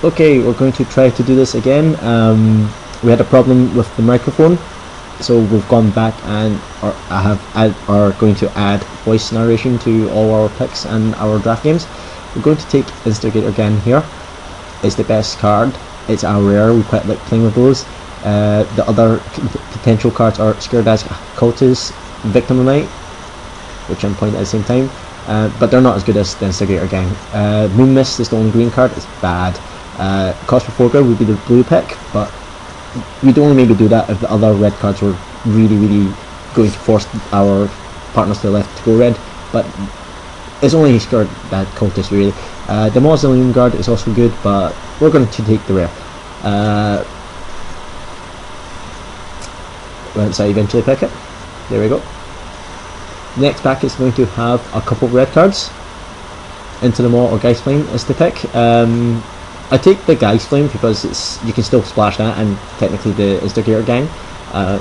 Okay, we're going to try to do this again. We had a problem with the microphone, so we've gone back and are going to add voice narration to all our picks and our draft games. We're going to take Instigator Gang here. It's the best card. It's our rare. We quite like playing with those. The other potential cards are Scared as Cultist, Victim of Night, which I'm playing at the same time, but they're not as good as the Instigator Gang. Moon Mist is the only green card. It's bad. Cost for foreground would be the blue pick, but we'd only maybe do that if the other red cards were really going to force our partners to the left to go red, but it's only Scared that Cultist really. The Mausoleum Guard is also good, but we're going to take the rare. Once I eventually pick it. There we go. Next pack is going to have a couple of red cards. Into the Maw or Geist Flame is the pick. I take the Geist Flame because you can still splash that, and technically the Instigator Gang.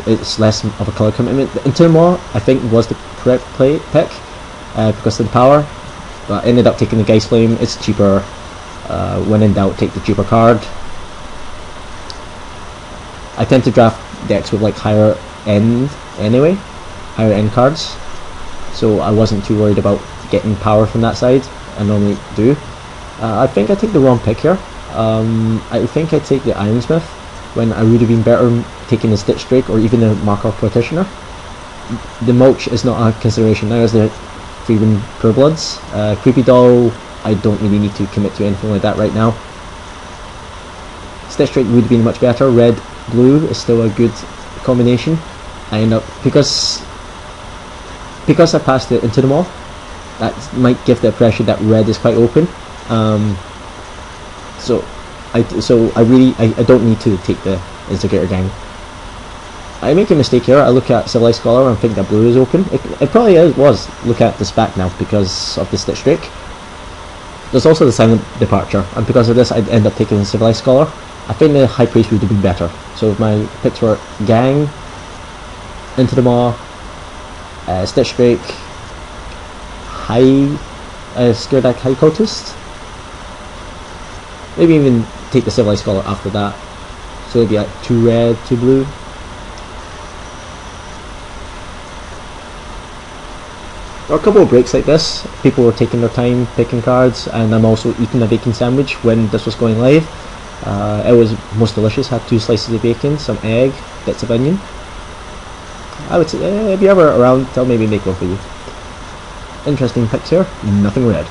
It's less of a colour commitment. Into the Maw I think was the correct pick because of the power, but I ended up taking the Geist Flame. It's cheaper. When in doubt, take the cheaper card. I tend to draft decks with like higher end anyway, higher end cards, so I wasn't too worried about getting power from that side. I normally do. I think I take the wrong pick here. I think I take the Ironsmith when I would have been better taking the Stitch Drake or even the Markov Practitioner. The Mulch is not a consideration now as the Freeman Purebloods. Creepy Doll, I don't really need to commit to anything like that right now. Stitch Drake would have been much better. Red Blue is still a good combination. I end up because I passed it into the Maw, that might give the impression that red is quite open. So I don't need to take the Instigator Gang. I make a mistake here. I look at Civilized Scholar and think that blue is open. It probably was. Look at this back now because of the Stitch Drake. There's also the Silent Departure, and because of this I'd end up taking the Civilized Scholar. I think the High Priest would have been better. So if my picks were Gang, Into the Maw, Stitch Drake, Scared Act High Cultist. Maybe even take the Civilized Scholar after that. So it'd be like 2 red, 2 blue. There are a couple of breaks like this. People were taking their time picking cards, and I'm also eating a bacon sandwich when this was going live. It was most delicious. Had 2 slices of bacon, some egg, bits of onion. I would say if you're ever around, I'll maybe make one for you. Interesting picks here. Nothing red,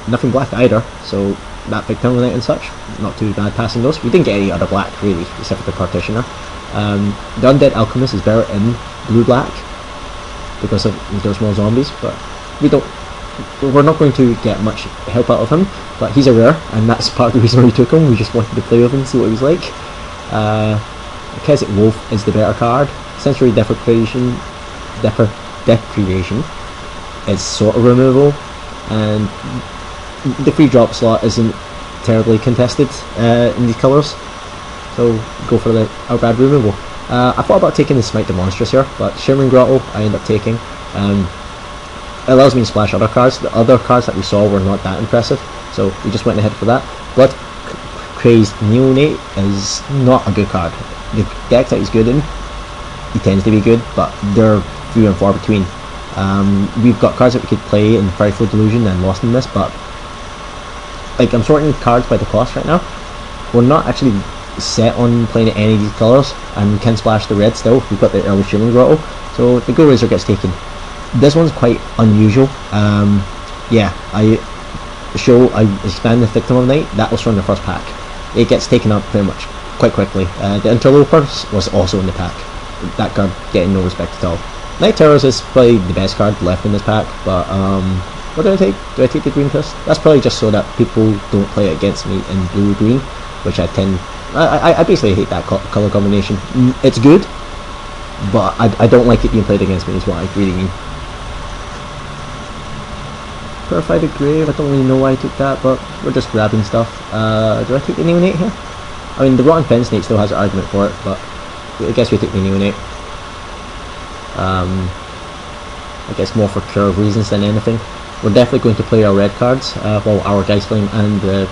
nothing black either. So that big Night and such, not too bad passing those. We didn't get any other black really, except for the Partitioner. The Undead Alchemist is better in blue-black because there's more zombies, but we're not going to get much help out of him. But he's a rare, and that's part of the reason we took him. We just wanted to play with him, see what he was like. Keswick Wolf is the better card. Sensory Deprivation is sort of removal, and the free drop slot isn't terribly contested in these colours, so go for the Outbad removal. I thought about taking the Smite the Monstrous here, but Shimmering Grotto I end up taking. It allows me to splash other cards. The other cards that we saw were not that impressive, so we just went ahead for that. Blood Crazed Neonate is not a good card. The deck that he's good in, he tends to be good, but they're few and far between. We've got cards that we could play in Frightful Delusion and Lost in Mist, but like I'm sorting cards by the cost right now. We're not actually set on playing any of these colours, and we can splash the red still. We've got the early Shielding Grotto, so the Go Razor gets taken. This one's quite unusual. Yeah, I expand the Victim of Night. That was from the first pack. It gets taken up pretty much quite quickly. The Interlopers was also in the pack. That card getting no respect at all. Night Terrors is probably the best card left in this pack, but what do I take? Do I take the Green Fist? That's probably just so that people don't play against me in blue-green, which I tend... I basically hate that colour combination. It's good, but I don't like it being played against me is what I really mean. Purified the Grave, I don't really know why I took that, but we're just grabbing stuff. Do I take the Neonate here? I mean, the Rotten Fen Snake still has an argument for it, but I guess we take the Neonate. I guess more for curve reasons than anything. We're definitely going to play our red cards, well, our Geist Flame and the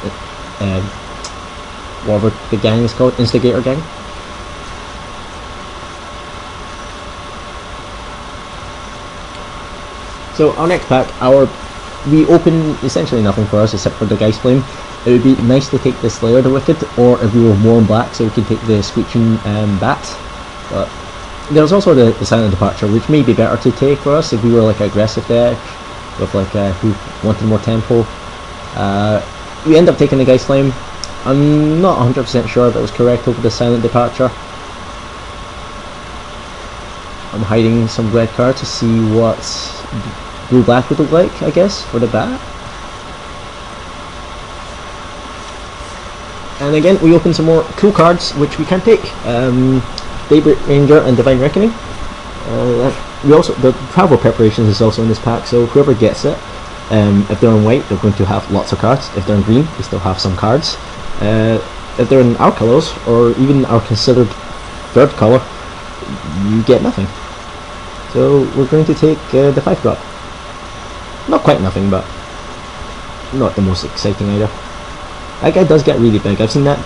whatever the gang is called, Instigator Gang. So our next pack, we open essentially nothing for us except for the Geist Flame. It would be nice to take the Slayer the Wicked, or if we were more in black, so we could take the Screeching Bat. But there's also the Silent Departure, which may be better to take for us if we were like an aggressive deck, with like who wanted more tempo. We end up taking the Geist Flame. I'm not 100% sure if it was correct over the Silent Departure. I'm hiding some red cards to see what blue-black would look like, I guess, for the bat. And again, we open some more cool cards, which we can take. Daybreak Ranger and Divine Reckoning. We also, the Travel Preparations is also in this pack, so whoever gets it, if they're in white, they're going to have lots of cards. If they're in green, they still have some cards. If they're in our colours, or even our considered third colour, you get nothing. So we're going to take the 5-drop. Not quite nothing, but not the most exciting either. That guy does get really big. I've seen that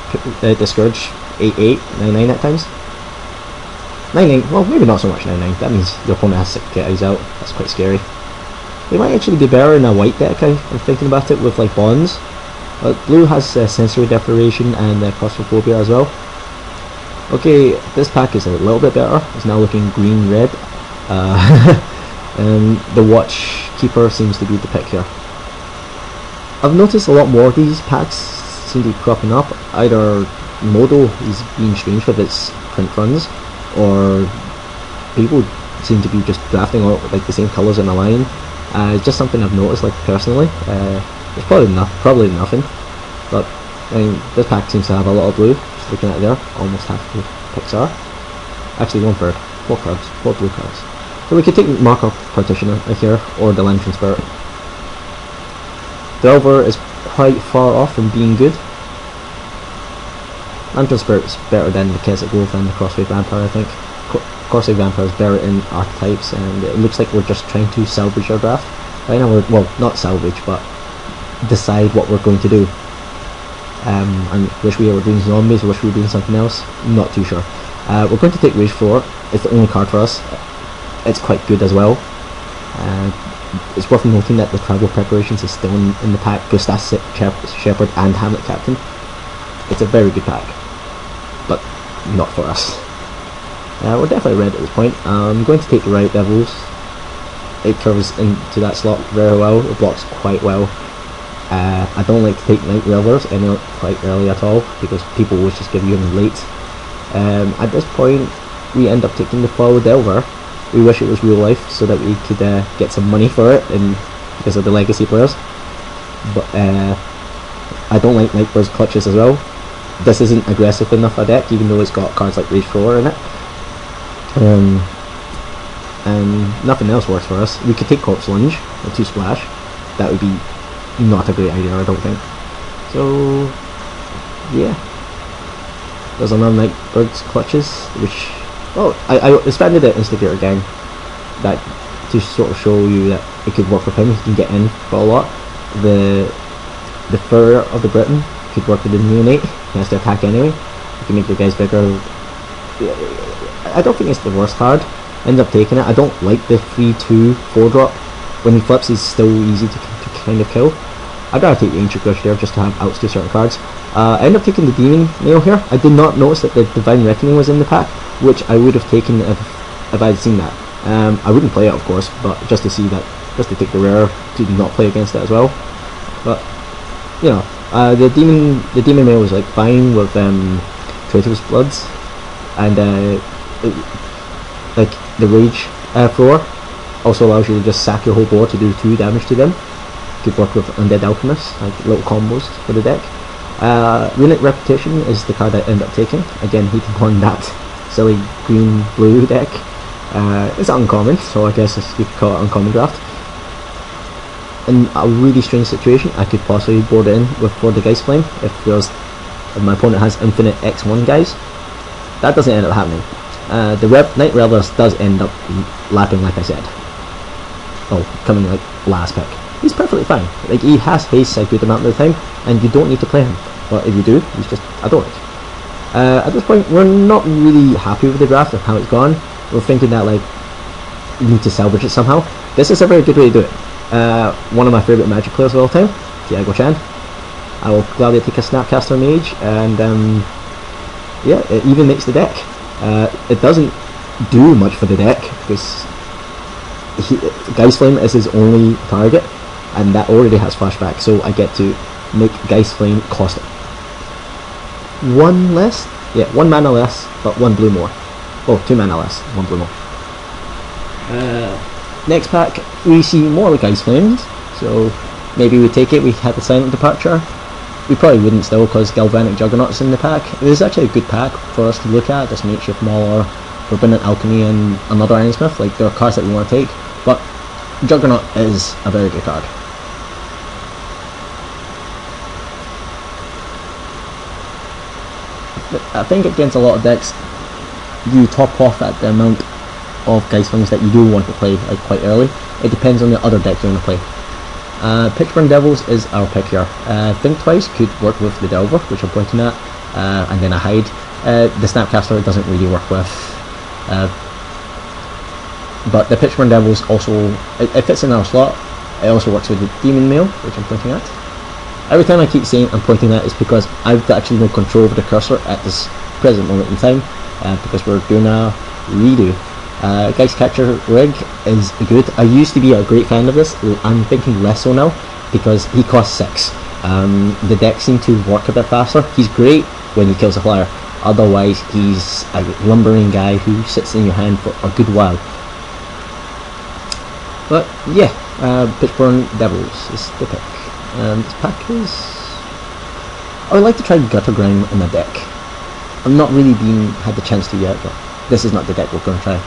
Discourage 8-8, 9-9 at times. 9-9, well, maybe not so much 9-9. That means your opponent has 6 guys out. That's quite scary. They might actually be better in a white deck, I'm thinking about it, with like bonds. But blue has Sensory Deprivation and Claustrophobia as well. Okay, this pack is a little bit better. It's now looking green-red. And the Watchkeeper seems to be the pick here. I've noticed a lot more of these packs seem to be cropping up. Either Modo is being strange with its print runs, or people seem to be just drafting all like the same colours in a line. It's just something I've noticed, like personally. It's probably nothing, but I mean, this pack seems to have a lot of blue. Just looking at it there, almost half the picks are. Actually, 1/3, 4 cards, 4 blue cards. So we could take Marker Partitioner here, or the Lantern Spirit. Delver is quite far off from being good. Lantern Spirit is better than the Keswick Wolf and the Crosswave Vampire, I think. Crosswave Vampire is better in archetypes, and it looks like we're just trying to salvage our draft. Right now we're, well, not salvage, but decide what we're going to do. And wish we were doing zombies, wish we were doing something else, not too sure. We're going to take Rage 4, it's the only card for us. It's quite good as well. It's worth noting that the Travel Preparations is still in the pack, Gustav Shepherd and Hamlet Captain. It's a very good pack, but not for us. We're definitely red at this point. I'm going to take the Riot Devils. It curves into that slot very well, it blocks quite well. I don't like to take Night Revelers quite early at all, because people always just give you them late. At this point, we end up taking the Foul Delver. We wish it was real life so that we could get some money for it, and because of the legacy players. But I don't like Nightbird's Clutches as well. This isn't aggressive enough a deck, even though it's got cards like Rage 4 in it. And nothing else works for us. We could take Corpse Lunge or 2 Splash. That would be not a great idea, I don't think. So yeah, there's another Nightbird's Clutches, which, oh, I expanded the Instigator Gang that to sort of show you that it could work with him. He can get in for a lot. The Furrier of the Britain could work with the Neonate. He has to attack anyway. You can make your guys bigger. I don't think it's the worst card. End up taking it. I don't like the 3/2 4-drop. When he flips, he's still easy to kind of kill. I'd rather take the Ancient Gush there just to have outs to certain cards. I end up taking the Demon Nail here. I did not notice that the Divine Reckoning was in the pack, which I would have taken if I had seen that. I wouldn't play it, of course, but just to see that, just to take the rare to not play against it as well. But you know, the Demon Mail was like fine with Traitorous Bloods, and like the Rage Floor also allows you to just sack your whole board to do 2 damage to them. Could work with Undead Alchemists, like little combos for the deck. Runic Reputation is the card I end up taking. Again, he can on that silly green-blue deck. It's uncommon, so I guess you could call it uncommon draft. In a really strange situation, I could possibly board it in for the Geist Flame if my opponent has infinite X1 guys. That doesn't end up happening. The Night Revelers does end up lapping, like I said. Oh, coming like last pick. He's perfectly fine. Like, he has haste a good amount of the time, and you don't need to play him. but if you do, you just adore it. At this point, we're not really happy with the draft and how it's gone. We're thinking that like we need to salvage it somehow. This is a very good way to do it. One of my favorite Magic players of all time, Tiago Chan. I will gladly take a Snapcaster Mage, and yeah, it even makes the deck. It doesn't do much for the deck because Geist Flame is his only target, and that already has flashback, so I get to make Geist Flame cost one less, yeah, 1 mana less, but 1 blue more. Oh, 2 mana less, 1 blue more. Next pack, we see more Geist Flames, so maybe we take it. We had the Silent Departure. We probably wouldn't still, because Galvanic Juggernaut's in the pack. It is actually a good pack for us to look at, just Makeshift Mauler, Forbidden Alchemy, and another Ironsmith. Like, there are cards that we want to take, but Juggernaut is a very good card. I think against a lot of decks, you top off at the amount of Geist Flames that you do want to play, like, quite early. It depends on the other deck you want to play. Pitchburn Devils is our pick here. Think Twice could work with the Delver, which I'm pointing at, and then a Hide. The Snapcaster doesn't really work with, but the Pitchburn Devils also, it fits in our slot. It also works with the Demon Mail, which I'm pointing at. Every time I keep saying I'm pointing at, it's because I've actually no control over the cursor at this present moment in time, because we're doing a redo. Geist Catcher Rig is good. I used to be a great fan of this. I'm thinking less so now, because he costs 6. The deck seemed to work a bit faster. He's great when he kills a flyer. Otherwise, he's a lumbering guy who sits in your hand for a good while. But yeah, Pitchburn Devils is the pick. This pack is... I would like to try Gutter Grime in the deck. I've not really had the chance to yet, but this is not the deck we're going to try.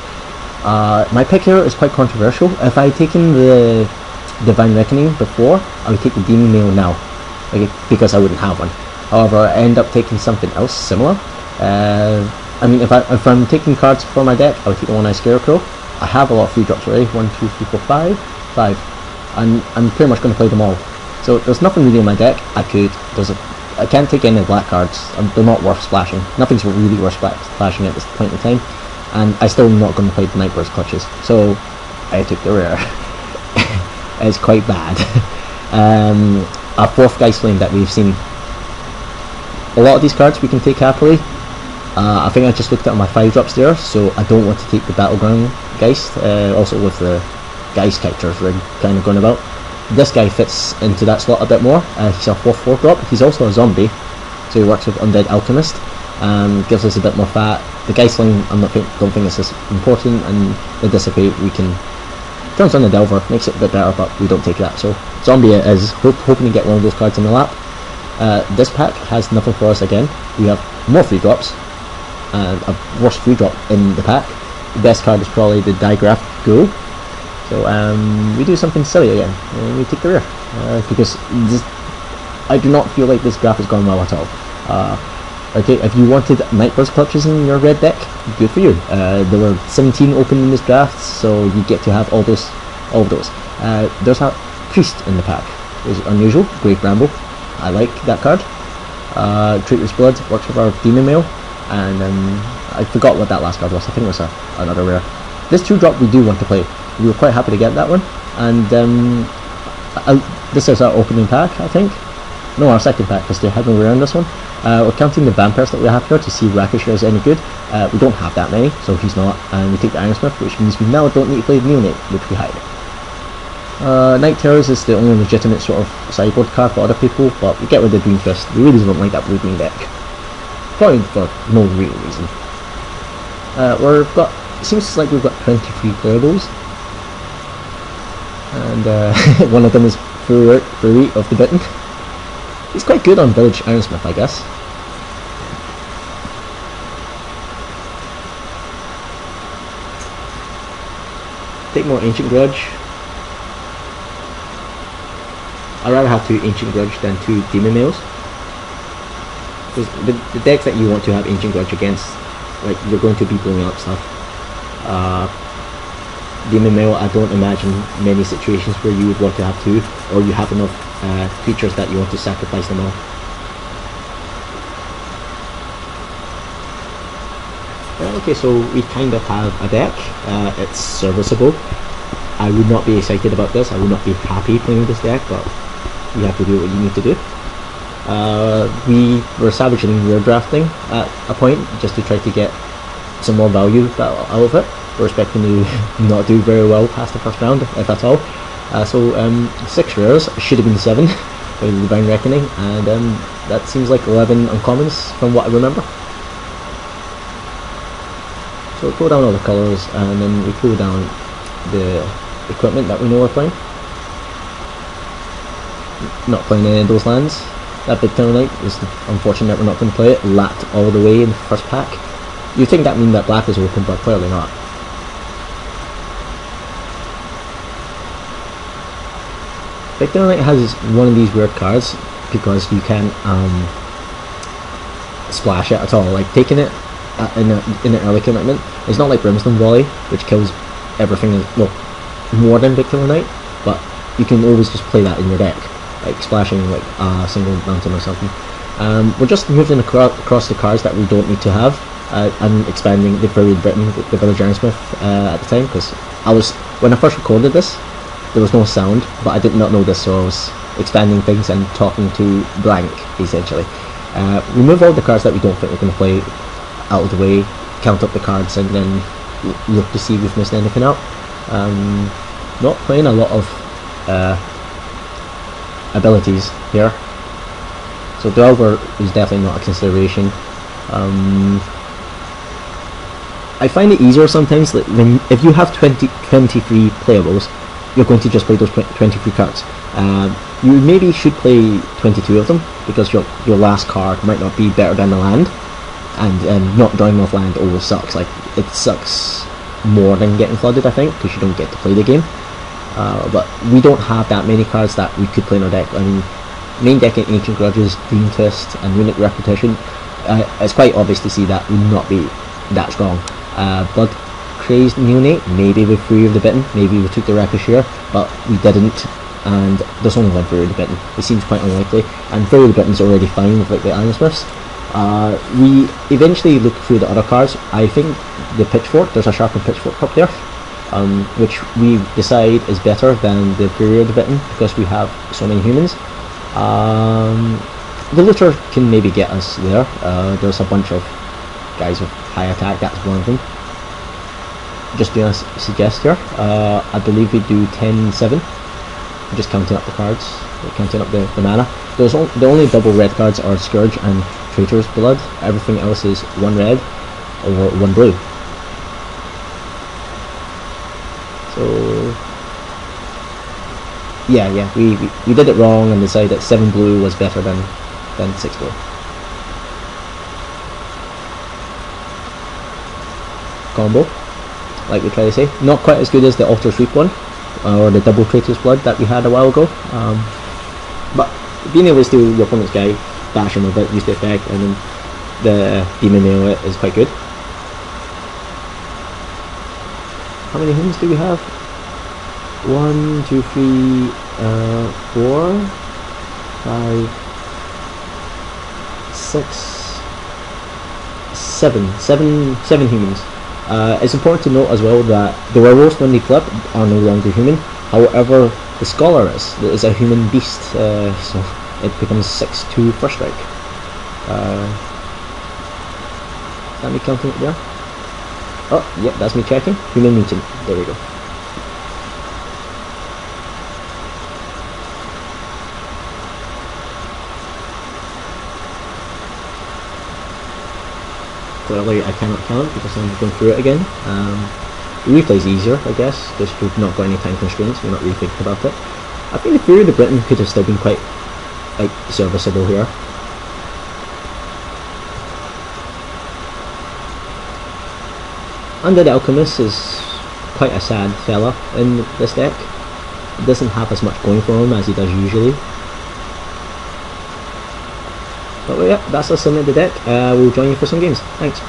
My pick here is quite controversial. If I had taken the Divine Reckoning before, I would take the Demon Mail now, because I wouldn't have one. However, I end up taking something else similar. I mean, if I'm taking cards for my deck, I would take the One-Eye Scarecrow. I have a lot of free drops already. 1, 2, 3, 4, 5. 5. And I'm pretty much going to play them all. So there's nothing really in my deck. I can't take any black cards. They're not worth splashing. Nothing's really worth splashing at this point in time. And I'm still not going to play the Nightbird's Clutches. So I took the rare. It's quite bad. A 4th Geist Flame that we've seen. A lot of these cards we can take happily. I think I just looked at my 5 drops there, so I don't want to take the Battleground Geist. Also with the Geist Catcher's Rig kind of going about. This guy fits into that slot a bit more. He's a 4/4 drop. He's also a zombie, so he works with Undead Alchemist. Gives us a bit more fat. The Geist Flame, don't think it's as important, and the Dissipate we can turns on the Delver, makes it a bit better, but we don't take that. So zombie is hoping to get one of those cards in the lap. This pack has nothing for us again. We have more free drops, and a worse free drop in the pack. The best card is probably the Digraph Ghoul. So we do something silly again, and we take the rear, because I do not feel like this graph has gone well at all. Okay, if you wanted Nightbird's Clutches in your red deck, good for you. There were 17 open in this draft, so you get to have all of those. There's a Priest in the pack, which is unusual. Grave Bramble, I like that card. Traitor's Blood works with our Demon Mail, and I forgot what that last card was. I think it was another rare. This 2-drop we do want to play. We were quite happy to get that one, and this is our opening pack, I think. No, our second pack, because they had no rare on this one. We're counting the vampires that we have here to see if Rakashir is any good. We don't have that many, so he's not, and we take the Ironsmith, which means we now don't need to play the Neonate, which we hide. Night Terrors is the only legitimate sort of sideboard card for other people, but we get rid of Green Fist. We really don't like that blue-green deck. Probably for no real reason. It seems like we've got 23 playables. And one of them is Furry of the Bitten. He's quite good on Village Ironsmith, I guess. Take more Ancient Grudge. I'd rather have 2 Ancient Grudge than 2 Demon Mails. Because the decks that you want to have Ancient Grudge against, like, you're going to be blowing up stuff. Demon Mail, I don't imagine many situations where you would want to have 2, or you have enough creatures that you want to sacrifice them all. Okay, so we kind of have a deck. It's serviceable. I would not be excited about this. I would not be happy playing this deck, but you have to do what you need to do. We were savagely weird drafting at a point just to try to get some more value out of it. We're expecting to not do very well past the first round, if at all. So 6 rares, should have been 7 by the Divine Reckoning, and that seems like 11 uncommons from what I remember. So we'll pull down all the colours, and then we pull down the equipment that we know we're playing. Not playing any of those lands. That Big Town Knight is unfortunate that we're not going to play it. Lapped all the way in the first pack. You'd think that means that black is open, but clearly not. Big Town Knight has one of these weird cards because you can't splash it at all. Like taking it in an early commitment, it's not like Brimstone Volley, which kills everything, well, more than Big Town Knight, but you can always just play that in your deck, like splashing like a single mountain or something. We're just moving across the cards that we don't need to have. I'm expanding the Prairie Britain, the Village Ironsmith at the time, because when I first recorded this, there was no sound, but I did not know this, so I was expanding things and talking to blank, essentially. Remove all the cards that we don't think we're going to play out of the way, count up the cards, and then look to see if we've missed anything out. Not playing a lot of abilities here, so Delver is definitely not a consideration. I find it easier sometimes, like if you have 23 playables, you're going to just play those 23 cards. You maybe should play 22 of them, because your last card might not be better than the land, and not drawing off land always sucks. Like, it sucks more than getting flooded, I think, because you don't get to play the game. But we don't have that many cards that we could play in our deck. I mean, main deck in Ancient Grudges, Dream Twist, and Runic Repetition, it's quite obvious to see that would not be that strong. Blood Crazed Neonate, maybe with 3 of the Bitten, maybe we took the Ricochet, but we didn't, and there's only 1 Fury of the Bitten. It seems quite unlikely, and Fury of the Bitten's already fine with like the Ironsmiths. We eventually look through the other cards. I think the Pitchfork, there's a Sharpened Pitchfork up there, which we decide is better than the Fury of the Bitten, because we have so many humans. The Looter can maybe get us there. There's a bunch of guys with high attack, that's one of them. Just doing a suggest here. I believe we do 10-7. Just counting up the cards, counting up the mana. The only double red cards are Scourge and Traitor's Blood. Everything else is 1 red or 1 blue. So yeah, we did it wrong and decided that 7 blue was better than 6 blue. Combo, like we try to say, not quite as good as the Altar Sweep one, or the double Traitor's Blood that we had a while ago, but being able to steal your opponent's guy, dash him a bit, use the effect, and then the Demon Mail it is quite good. How many humans do we have? 1, 2, 3, 4, 5, 6, 7 humans. It's important to note as well that the werewolves, when they flip, are no longer human. However, the scholar is a human beast, so it becomes 6-2 first strike. Is that me counting it there? Oh, yep, that's me checking. Human mutant. There we go. Clearly I cannot count because I'm going through it again. The replay is easier, I guess, because we've not got any time constraints, we're not really thinking about it. I think the Fury of the Britain could have still been quite serviceable here. Undead Alchemist is quite a sad fella in this deck. He doesn't have as much going for him as he does usually. But yeah, that's us in the deck. We'll join you for some games. Thanks.